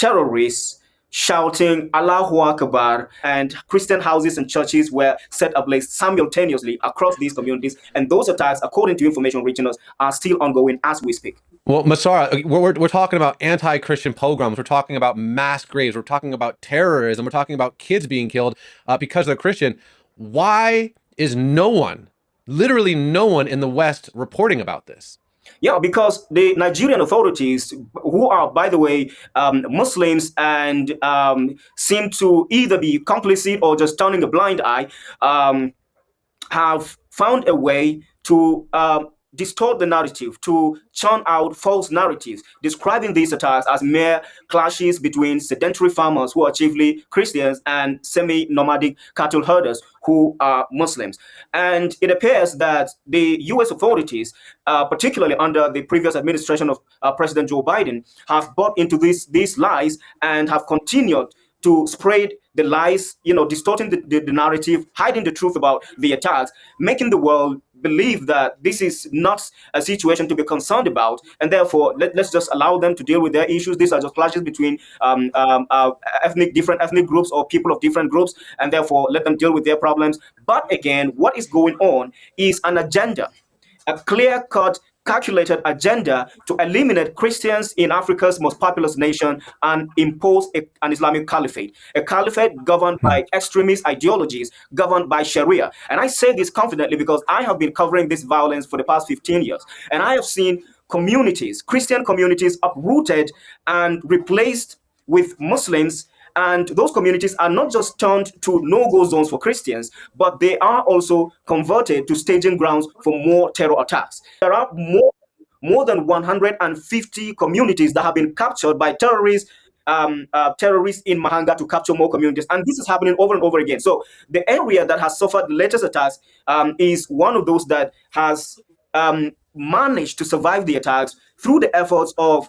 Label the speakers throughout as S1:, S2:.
S1: terrorists shouting Allahu Akbar, and Christian houses and churches were set ablaze simultaneously across these communities. And those attacks, according to information reaching us, are still ongoing as we speak.
S2: Well, Masara, we're talking about anti-Christian pogroms. We're talking about mass graves. We're talking about terrorism. We're talking about kids being killed because they're Christian. Why is no one, literally no one in the West reporting about this?
S1: Yeah, because the Nigerian authorities, who are, by the way, Muslims and seem to either be complicit or just turning a blind eye, have found a way to distort the narrative, to churn out false narratives, describing these attacks as mere clashes between sedentary farmers who are chiefly Christians and semi-nomadic cattle herders who are Muslims. And it appears that the U.S. authorities, particularly under the previous administration of President Joe Biden, have bought into these lies and have continued to spread the lies, distorting the narrative, hiding the truth about the attacks, making the world believe that this is not a situation to be concerned about, and therefore let's just allow them to deal with their issues. These are just clashes between different ethnic groups or people of different groups, and therefore let them deal with their problems. But again, what is going on is an agenda, a clear-cut, calculated agenda to eliminate Christians in Africa's most populous nation and impose an Islamic caliphate, a caliphate governed by extremist ideologies, governed by Sharia. And I say this confidently because I have been covering this violence for the past 15 years, and I have seen communities, Christian communities, uprooted and replaced with Muslims. And those communities are not just turned to no-go zones for Christians, but they are also converted to staging grounds for more terror attacks. There are more than 150 communities that have been captured by terrorists in Mahanga to capture more communities. And this is happening over and over again. So the area that has suffered the latest attacks is one of those that has managed to survive the attacks through the efforts of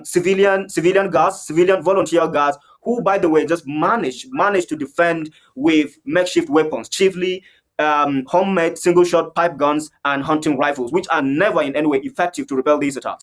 S1: civilian guards, civilian volunteer guards, who, by the way, just managed to defend with makeshift weapons, chiefly homemade single-shot pipe guns and hunting rifles, which are never in any way effective to repel these attacks.